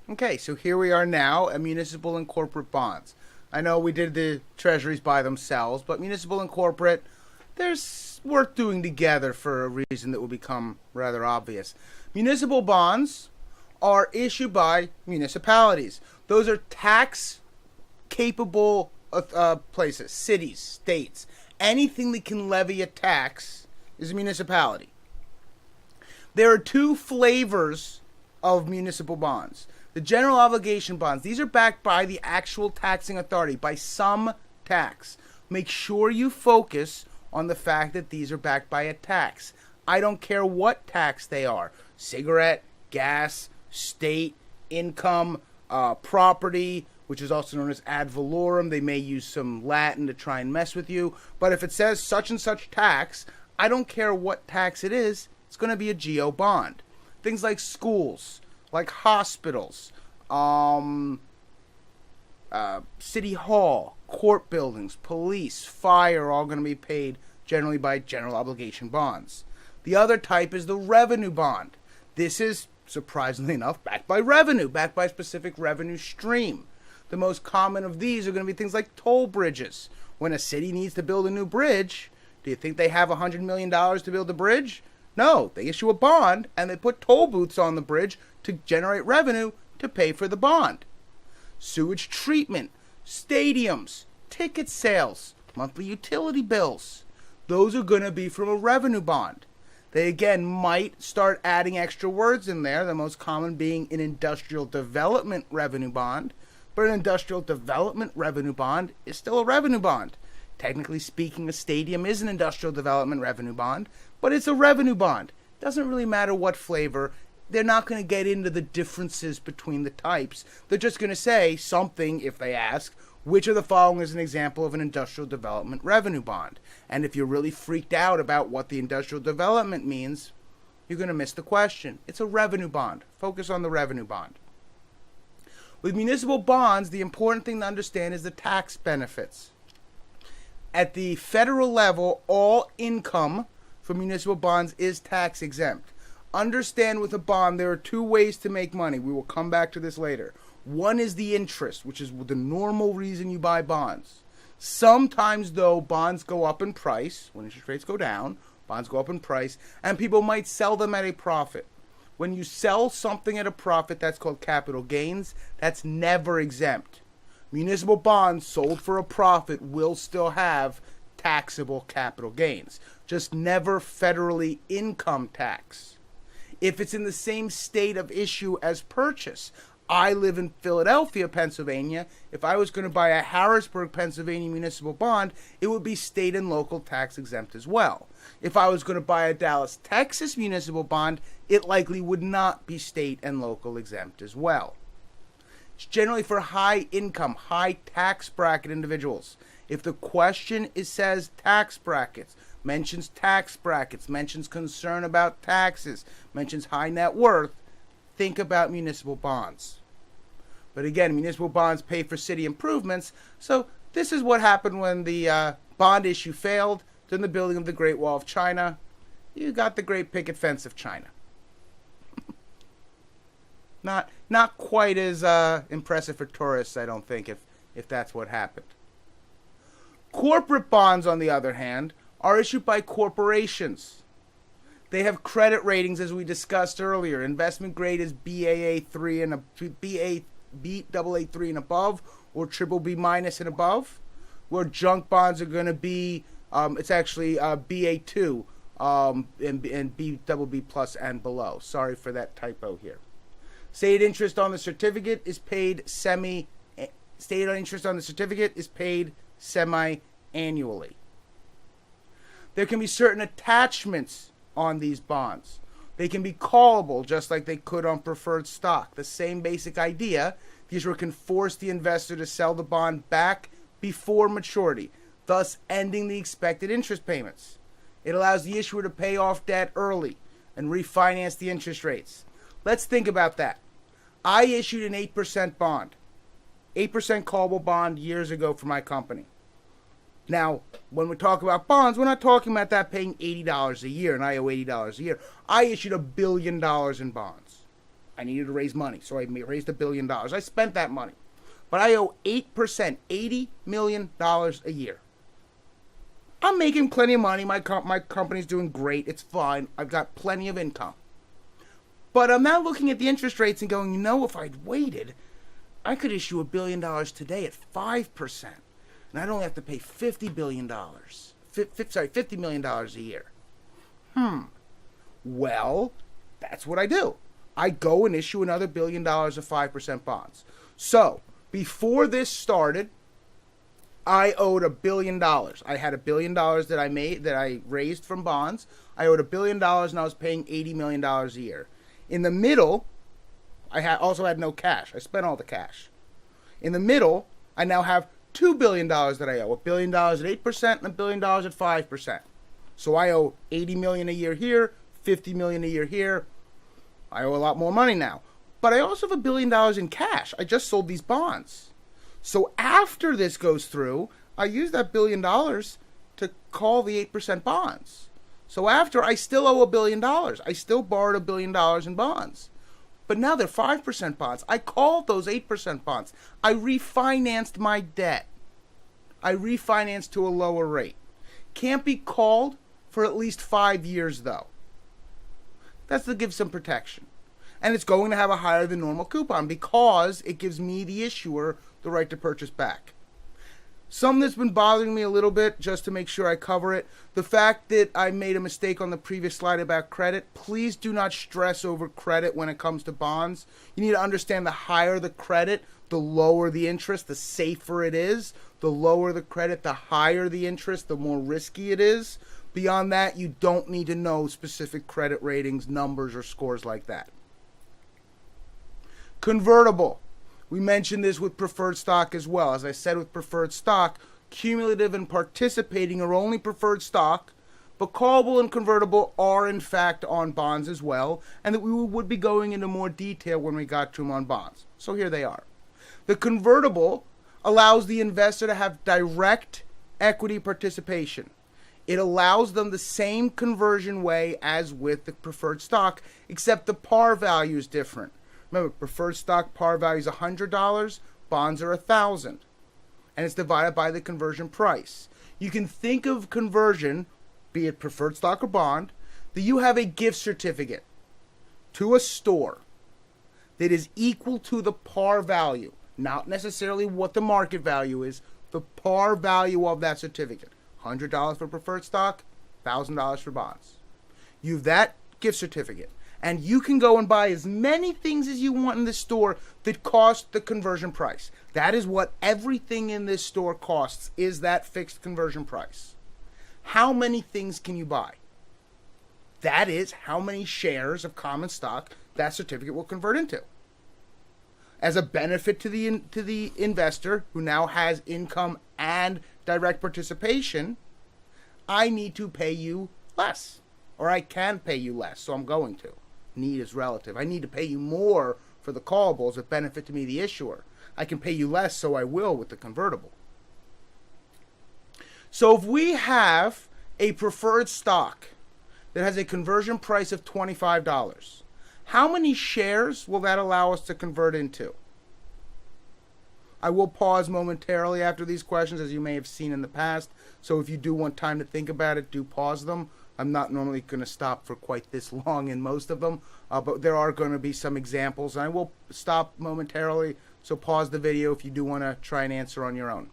Okay, so here we are now at municipal and corporate bonds. I know we did the treasuries by themselves, but municipal and corporate, there's worth doing together for a reason that will become rather obvious. Municipal bonds are issued by municipalities. Those are tax capable places, cities, states. Anything that can levy a tax is a municipality. There are two flavors of municipal bonds. The general obligation bonds, these are backed by the actual taxing authority, by some tax. Make sure you focus on the fact that these are backed by a tax. I don't care what tax they are. Cigarette, gas, state, income, property, which is also known as ad valorem. They may use some Latin to try and mess with you. But if it says such and such tax, I don't care what tax it is, it's going to be a GO bond. Things like schools, like hospitals, city hall, court buildings, police, fire, all going to be paid generally by general obligation bonds. The other type is the revenue bond. This is, surprisingly enough, backed by revenue, backed by a specific revenue stream. The most common of these are going to be things like toll bridges. When a city needs to build a new bridge, do you think they have $100 million to build a bridge? No, they issue a bond and they put toll booths on the bridge to generate revenue to pay for the bond. Sewage treatment, stadiums, ticket sales, monthly utility bills. Those are going to be from a revenue bond. They again might start adding extra words in there, the most common being an industrial development revenue bond. But an industrial development revenue bond is still a revenue bond. Technically speaking, a stadium is an industrial development revenue bond, but it's a revenue bond. Doesn't really matter what flavor. They're not going to get into the differences between the types. They're just going to say something, if they ask, which of the following is an example of an industrial development revenue bond? And if you're really freaked out about what the industrial development means, you're going to miss the question. It's a revenue bond. Focus on the revenue bond. With municipal bonds, the important thing to understand is the tax benefits. At the federal level, all income from municipal bonds is tax exempt. Understand with a bond, there are two ways to make money. We will come back to this later. One is the interest, which is the normal reason you buy bonds. Sometimes, though, bonds go up in price. When interest rates go down, bonds go up in price, and people might sell them at a profit. When you sell something at a profit, that's called capital gains. That's never exempt. Municipal bonds sold for a profit will still have taxable capital gains, just never federally income tax. If it's in the same state of issue as purchase, I live in Philadelphia, Pennsylvania. If I was going to buy a Harrisburg, Pennsylvania municipal bond, it would be state and local tax exempt as well. If I was going to buy a Dallas, Texas municipal bond, it likely would not be state and local exempt as well. It's generally for high income, high tax bracket individuals. If the question says tax brackets, mentions concern about taxes, mentions high net worth, think about municipal bonds. But again, municipal bonds pay for city improvements, so this is what happened when the bond issue failed during the building of the Great Wall of China. You got the Great Picket Fence of China. Not quite as impressive for tourists, I don't think, if that's what happened. Corporate bonds, on the other hand, are issued by corporations. They have credit ratings, as we discussed earlier. Investment grade is Baa3 and Baa3 and above, or BBB minus and above. Where junk bonds are going to be, it's actually Ba2 and BBB plus and below. Sorry for that typo here. State interest on the certificate is paid semi-annually. There can be certain attachments on these bonds. They can be callable, just like they could on preferred stock. The same basic idea. These can force the investor to sell the bond back before maturity, thus ending the expected interest payments. It allows the issuer to pay off debt early and refinance the interest rates. Let's think about that. I issued an 8% bond, 8% callable bond years ago for my company. Now, when we talk about bonds, we're not talking about that paying $80 a year, and I owe $80 a year. I issued $1 billion in bonds. I needed to raise money, so I raised $1 billion. I spent that money. But I owe 8%, $80 million a year. I'm making plenty of money. My company's doing great. It's fine. I've got plenty of income. But I'm now looking at the interest rates and going, if I'd waited, I could issue $1 billion today at 5%. And I'd only have to pay $50 million a year. Well, that's what I do. I go and issue another $1 billion of 5% bonds. So, before this started, I owed $1 billion. I had $1 billion that I raised from bonds. I owed $1 billion and I was paying $80 million a year. In the middle, I also had no cash. I spent all the cash. In the middle, I now have $2 billion that I owe. $1 billion at 8% and $1 billion at 5%. So I owe $80 million a year here, $50 million a year here. I owe a lot more money now. But I also have $1 billion in cash. I just sold these bonds. So after this goes through, I use that $1 billion to call the 8% bonds. So after, I still owe $1 billion. I still borrowed $1 billion in bonds. But now they're 5% bonds. I called those 8% bonds. I refinanced my debt. I refinanced to a lower rate. Can't be called for at least 5 years, though. That's to give some protection. And it's going to have a higher than normal coupon because it gives me, the issuer, the right to purchase back. Something that's been bothering me a little bit, just to make sure I cover it, the fact that I made a mistake on the previous slide about credit. Please do not stress over credit when it comes to bonds. You need to understand the higher the credit, the lower the interest, the safer it is. The lower the credit, the higher the interest, the more risky it is. Beyond that, you don't need to know specific credit ratings, numbers, or scores like that. Convertible. We mentioned this with preferred stock as well. As I said with preferred stock, cumulative and participating are only preferred stock, but callable and convertible are in fact on bonds as well, and that we would be going into more detail when we got to them on bonds. So here they are. The convertible allows the investor to have direct equity participation. It allows them the same conversion way as with the preferred stock, except the par value is different. Remember, preferred stock par value is $100, bonds are $1,000, and it's divided by the conversion price. You can think of conversion, be it preferred stock or bond, that you have a gift certificate to a store that is equal to the par value, not necessarily what the market value is, the par value of that certificate. $100 for preferred stock, $1,000 for bonds. You have that gift certificate. And you can go and buy as many things as you want in this store that cost the conversion price. That is what everything in this store costs, is that fixed conversion price. How many things can you buy? That is how many shares of common stock that certificate will convert into. As a benefit to the investor, who now has income and direct participation, I need to pay you less. Or I can pay you less, so I'm going to. Need is relative. I need to pay you more for the callable as a benefit to me, the issuer. I can pay you less, so I will with the convertible. So if we have a preferred stock that has a conversion price of $25, how many shares will that allow us to convert into? I will pause momentarily after these questions, as you may have seen in the past. So if you do want time to think about it, do pause them. I'm not normally going to stop for quite this long in most of them, but there are going to be some examples. And I will stop momentarily, so pause the video if you do want to try and answer on your own.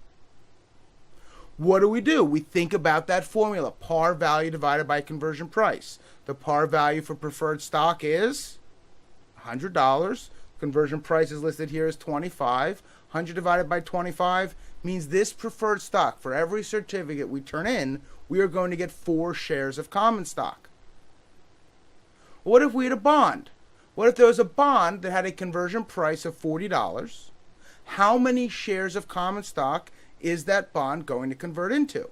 What do? We think about that formula, par value divided by conversion price. The par value for preferred stock is $100. Conversion price is listed here as 25. 100 divided by 25 means this preferred stock, for every certificate we turn in, we are going to get 4 shares of common stock. What if we had a bond? What if there was a bond that had a conversion price of $40? How many shares of common stock is that bond going to convert into?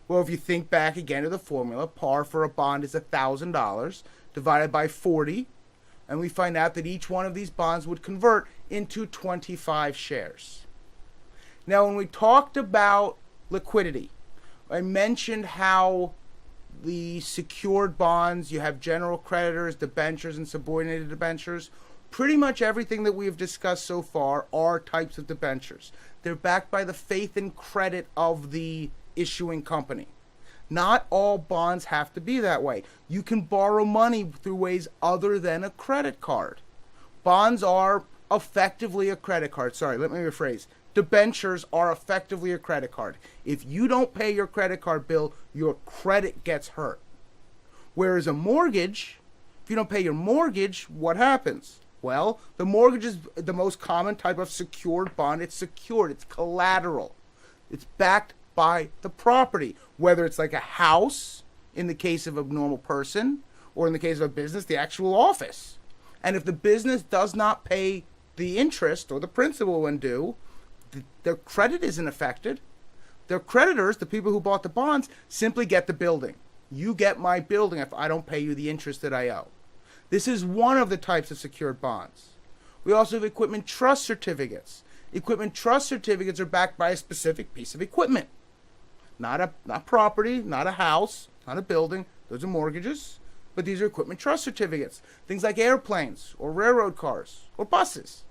Well, if you think back again to the formula, par for a bond is $1,000 divided by 40, and we find out that each one of these bonds would convert into 25 shares. Now, when we talked about liquidity, I mentioned how the secured bonds, you have general creditors, debentures, and subordinated debentures. Pretty much everything that we have discussed so far are types of debentures. They're backed by the faith and credit of the issuing company. Not all bonds have to be that way. You can borrow money through ways other than a credit card. Bonds are effectively a credit card. Sorry, let me rephrase. Debentures are effectively a credit card. If you don't pay your credit card bill, your credit gets hurt. Whereas a mortgage, if you don't pay your mortgage, what happens? Well, the mortgage is the most common type of secured bond. It's secured. It's collateral. It's backed by the property, whether it's like a house in the case of a normal person, or in the case of a business, the actual office. And if the business does not pay the interest or the principal when due, their credit isn't affected. Their creditors, the people who bought the bonds, simply get the building. You get my building if I don't pay you the interest that I owe. This is one of the types of secured bonds. We also have equipment trust certificates. Equipment trust certificates are backed by a specific piece of equipment. Not property, not a house, not a building. Those are mortgages. But these are equipment trust certificates. Things like airplanes or railroad cars or buses.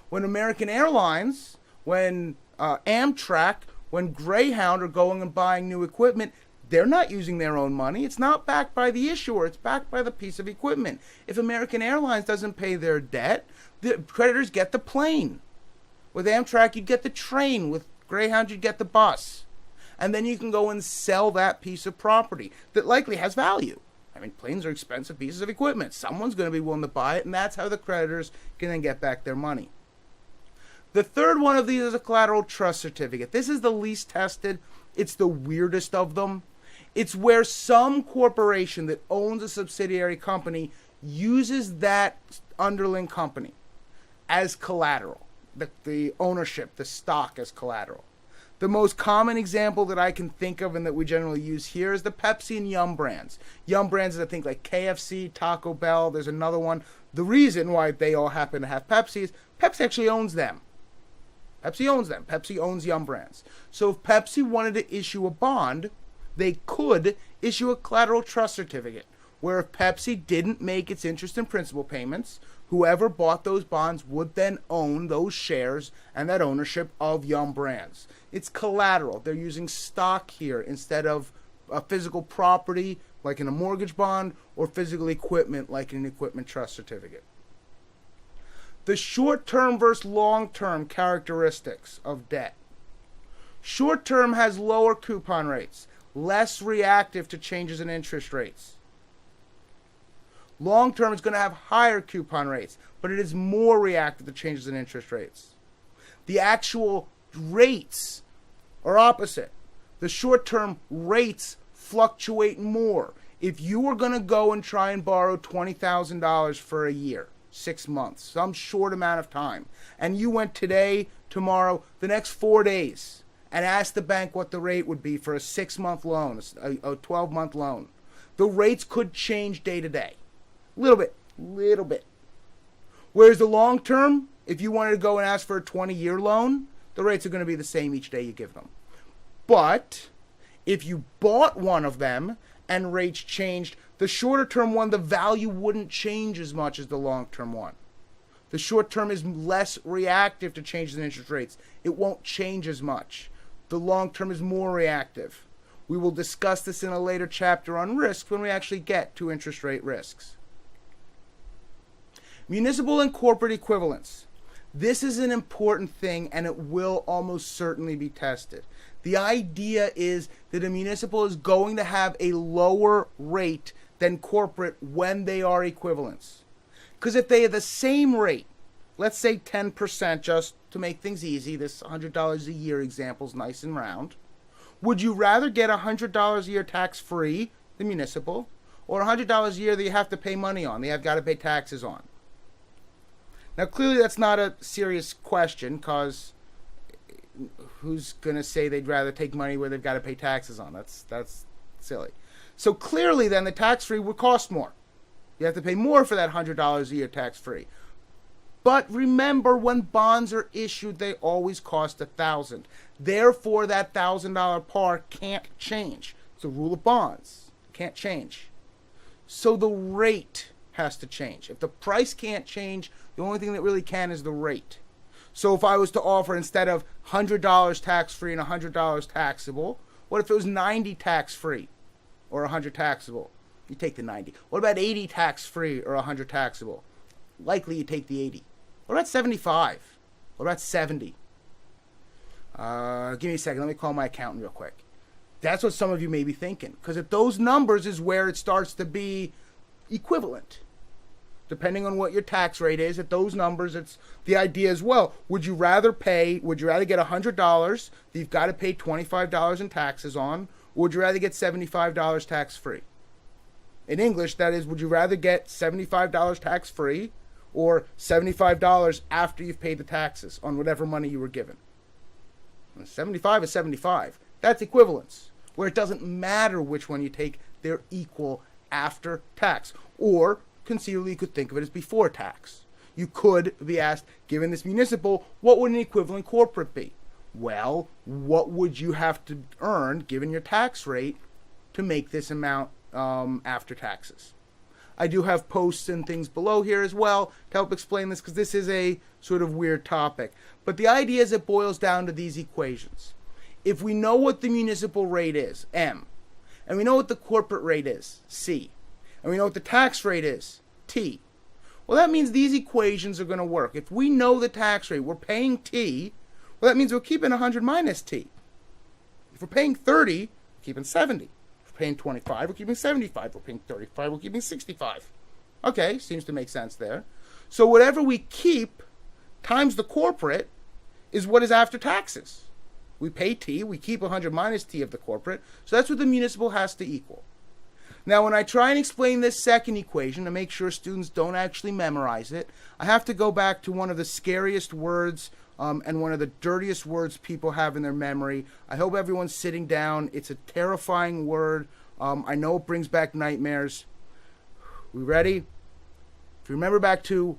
When American Airlines, when Amtrak, when Greyhound are going and buying new equipment, they're not using their own money. It's not backed by the issuer. It's backed by the piece of equipment. If American Airlines doesn't pay their debt, the creditors get the plane. With Amtrak, you'd get the train. With Greyhound, you'd get the bus. And then you can go and sell that piece of property that likely has value. I mean, planes are expensive pieces of equipment. Someone's going to be willing to buy it, and that's how the creditors can then get back their money. The third one of these is a collateral trust certificate. This is the least tested. It's the weirdest of them. It's where some corporation that owns a subsidiary company uses that underlying company as collateral, the ownership, the stock as collateral. The most common example that I can think of and that we generally use here is the Pepsi and Yum brands. Yum brands is, I think, like KFC, Taco Bell. There's another one. The reason why they all happen to have Pepsi is Pepsi actually owns them. Pepsi owns them. Pepsi owns Yum brands. So if Pepsi wanted to issue a bond, they could issue a collateral trust certificate, where if Pepsi didn't make its interest and principal payments, whoever bought those bonds would then own those shares and that ownership of Yum brands. It's collateral. They're using stock here instead of a physical property like in a mortgage bond or physical equipment like in an equipment trust certificate. The short-term versus long-term characteristics of debt. Short-term has lower coupon rates, less reactive to changes in interest rates. Long-term is going to have higher coupon rates, but it is more reactive to changes in interest rates. The actual rates are opposite. The short-term rates fluctuate more. If you were going to go and try and borrow $20,000 for a year, 6 months, some short amount of time, and you went today, tomorrow, the next 4 days, and asked the bank what the rate would be for a 6-month loan, a 12-month loan, the rates could change day to day. Little bit. Whereas the long term, if you wanted to go and ask for a 20-year loan, the rates are going to be the same each day you give them. But if you bought one of them and rates changed, the shorter term one, the value wouldn't change as much as the long term one. The short term is less reactive to changes in interest rates. It won't change as much. The long term is more reactive. We will discuss this in a later chapter on risk when we actually get to interest rate risks. Municipal and corporate equivalence. This is an important thing, and it will almost certainly be tested. The idea is that a municipal is going to have a lower rate than corporate when they are equivalents. Because if they have the same rate, let's say 10%, just to make things easy, this $100 a year example is nice and round. Would you rather get $100 a year tax-free, the municipal, or $100 a year that you have to pay money on, that you've got to pay taxes on? Now, clearly that's not a serious question, because who's going to say they'd rather take money where they've got to pay taxes on? That's silly. So clearly then the tax-free would cost more. You have to pay more for that $100 a year tax-free. But remember, when bonds are issued, they always cost $1,000. Therefore, that $1,000 par can't change. It's a rule of bonds. can't change. So the rate has to change. If the price can't change, the only thing that really can is the rate. So if I was to offer, instead of $100 tax-free and $100 taxable, what if it was 90 tax-free or 100 taxable? You take the 90. What about 80 tax-free or 100 taxable? Likely you take the 80. What about 75? What about 70? Give me a second. Let me call my accountant real quick. That's what some of you may be thinking. Because at those numbers is where it starts to be equivalent. Depending on what your tax rate is, at those numbers, it's the idea as well. Would you rather get $100 that you've got to pay $25 in taxes on, or would you rather get $75 tax-free? In English, that is, would you rather get $75 tax-free or $75 after you've paid the taxes on whatever money you were given? 75 is 75. That's equivalence, where it doesn't matter which one you take, they're equal after tax. Or, conceivably, you could think of it as before tax. You could be asked, given this municipal, what would an equivalent corporate be? Well, what would you have to earn, given your tax rate, to make this amount after taxes? I do have posts and things below here as well to help explain this, because this is a sort of weird topic. But the idea is it boils down to these equations. If we know what the municipal rate is, M, and we know what the corporate rate is, C, and we know what the tax rate is, T, well, that means these equations are going to work. If we know the tax rate, we're paying T, well, that means we're keeping 100 minus T. If we're paying 30, we're keeping 70. Paying 25, we're keeping 75. We're paying 35, we're keeping 65. Okay, seems to make sense there. So whatever we keep times the corporate is what is after taxes. We pay T, we keep 100 minus T of the corporate, so that's what the municipal has to equal. Now, when I try and explain this second equation to make sure students don't actually memorize it, I have to go back to one of the scariest words and one of the dirtiest words people have in their memory. I hope everyone's sitting down. It's a terrifying word. I know it brings back nightmares. We ready? If you remember back to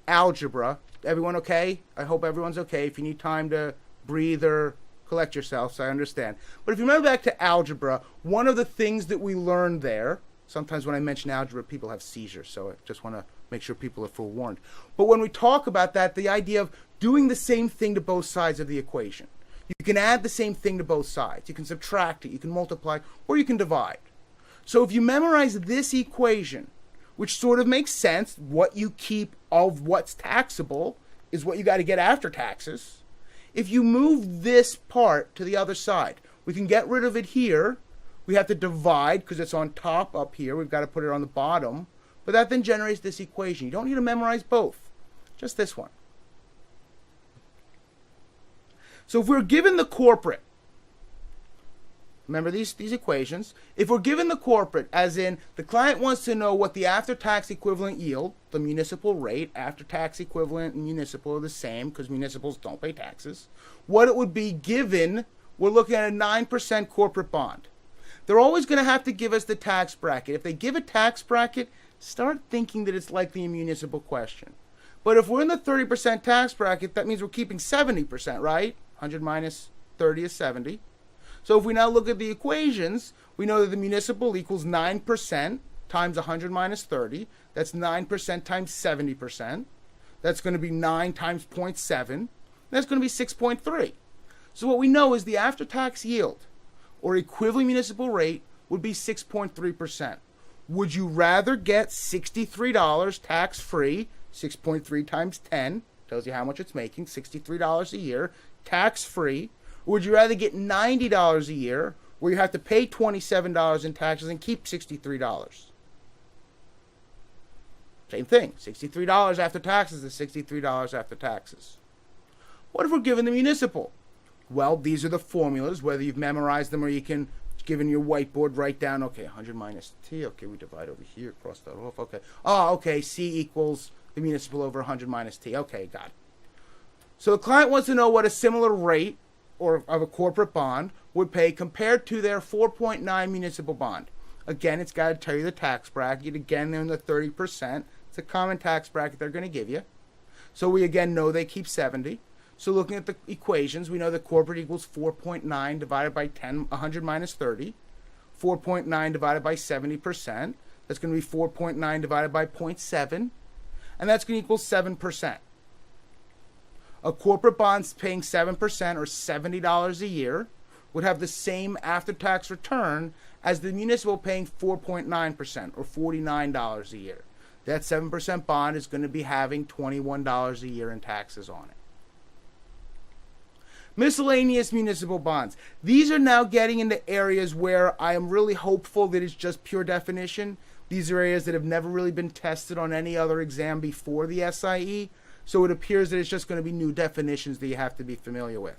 algebra, everyone okay? I hope everyone's okay. If you need time to breathe or collect yourselves, I understand. But if you remember back to algebra, one of the things that we learned there, sometimes when I mention algebra, people have seizures, so I just want to make sure people are forewarned. But when we talk about that, the idea of doing the same thing to both sides of the equation. You can add the same thing to both sides. You can subtract it, you can multiply, or you can divide. So if you memorize this equation, which sort of makes sense, what you keep of what's taxable is what you got to get after taxes. If you move this part to the other side, we can get rid of it here. We have to divide because it's on top up here. We've got to put it on the bottom. But that then generates this equation. You don't need to memorize both, just this one. So if we're given the corporate, remember these equations, if we're given the corporate, as in the client wants to know what the after-tax equivalent yield, the municipal rate, after-tax equivalent and municipal are the same because municipals don't pay taxes, what it would be given, we're looking at a 9% corporate bond. They're always going to have to give us the tax bracket. If they give a tax bracket, start thinking that it's likely a municipal question. But if we're in the 30% tax bracket, that means we're keeping 70%, right? 100 minus 30 is 70. So if we now look at the equations, we know that the municipal equals 9% times 100 minus 30. That's 9% times 70%. That's going to be 9 times 0.7. That's going to be 6.3. So what we know is the after-tax yield, or equivalent municipal rate, would be 6.3%. Would you rather get $63 tax-free, 6.3 times 10, tells you how much it's making, $63 a year, tax-free, or would you rather get $90 a year, where you have to pay $27 in taxes and keep $63? Same thing, $63 after taxes is $63 after taxes. What if we're given the municipal? Well, these are the formulas, whether you've memorized them or you can, given your whiteboard, write down, okay, 100 minus T, okay, we divide over here, cross that off, okay. Oh, okay, C equals the municipal over 100 minus T, okay, got it. So the client wants to know what a similar rate or of a corporate bond would pay compared to their 4.9 municipal bond. Again, it's got to tell you the tax bracket. Again, they're in the 30%. It's a common tax bracket they're going to give you. So we again know they keep 70. So looking at the equations, we know that corporate equals 4.9 divided by 10, 100 minus 30. 4.9 divided by 70%. That's going to be 4.9 divided by 0.7. And that's going to equal 7%. A corporate bond paying 7% or $70 a year would have the same after-tax return as the municipal paying 4.9% or $49 a year. That 7% bond is going to be having $21 a year in taxes on it. Miscellaneous municipal bonds. These are now getting into areas where I am really hopeful that it's just pure definition. These are areas that have never really been tested on any other exam before the SIE. So it appears that it's just going to be new definitions that you have to be familiar with.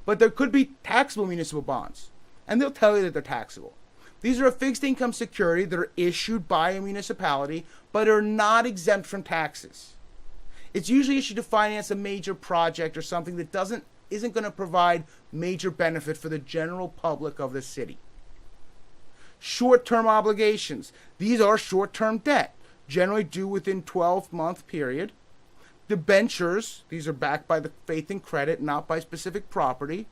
But there could be taxable municipal bonds, and they'll tell you that they're taxable. These are a fixed income security that are issued by a municipality, but are not exempt from taxes. It's usually issued to finance a major project or something that isn't going to provide major benefit for the general public of the city. Short-term obligations. These are short-term debt, generally due within 12-month period. Debentures, these are backed by the faith and credit, not by specific property.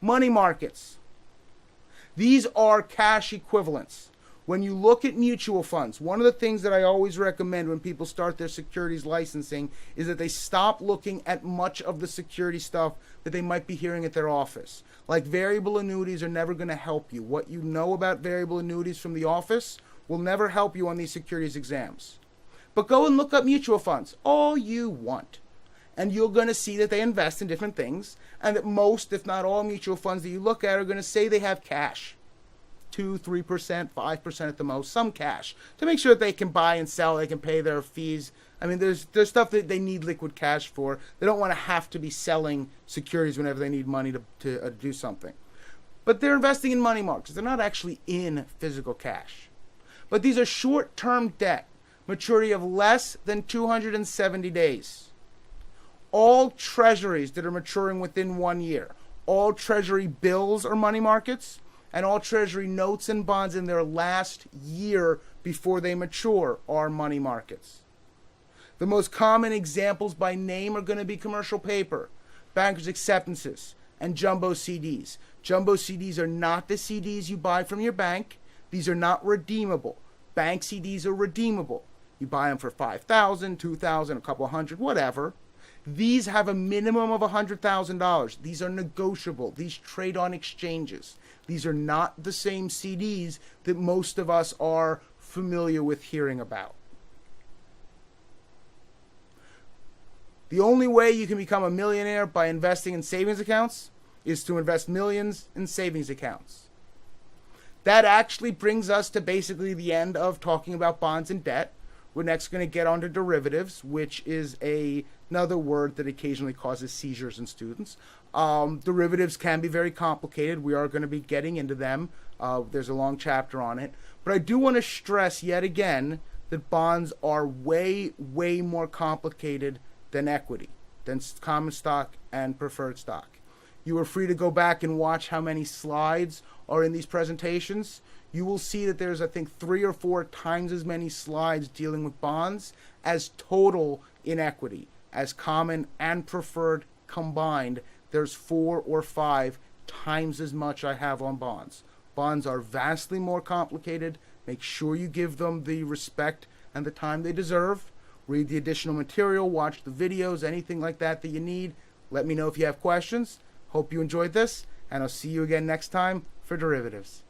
Money markets. These are cash equivalents. When you look at mutual funds, one of the things that I always recommend when people start their securities licensing is that they stop looking at much of the security stuff that they might be hearing at their office. Like variable annuities are never going to help you. What you know about variable annuities from the office will never help you on these securities exams. But go and look up mutual funds all you want. And you're going to see that they invest in different things, and that most, if not all, mutual funds that you look at are going to say they have cash. 2, 3%, 5% at the most, some cash, to make sure that they can buy and sell, they can pay their fees. I mean, there's stuff that they need liquid cash for. They don't want to have to be selling securities whenever they need money to do something. But they're investing in money markets. They're not actually in physical cash. But these are short-term debt, maturity of less than 270 days. All treasuries that are maturing within 1 year, all treasury bills are money markets, and all treasury notes and bonds in their last year before they mature are money markets. The most common examples by name are going to be commercial paper, bankers' acceptances, and jumbo CDs. Jumbo CDs are not the CDs you buy from your bank. These are not redeemable. Bank CDs are redeemable. You buy them for $5,000, $2,000, a couple hundred, whatever. These have a minimum of $100,000. These are negotiable. These trade on exchanges. These are not the same CDs that most of us are familiar with hearing about. The only way you can become a millionaire by investing in savings accounts is to invest millions in savings accounts. That actually brings us to basically the end of talking about bonds and debt. We're next going to get on to derivatives, which is another word that occasionally causes seizures in students. Derivatives can be very complicated. We are going to be getting into them. There's a long chapter on it. But I do want to stress yet again that bonds are way, way more complicated than equity, than common stock and preferred stock. You are free to go back and watch how many slides are in these presentations. You will see that there's, I think, 3 or 4 times as many slides dealing with bonds as total in equity. As common and preferred combined, there's 4 or 5 times as much I have on bonds. Bonds are vastly more complicated. Make sure you give them the respect and the time they deserve. Read the additional material, watch the videos, anything like that that you need. Let me know if you have questions. Hope you enjoyed this, and I'll see you again next time for derivatives.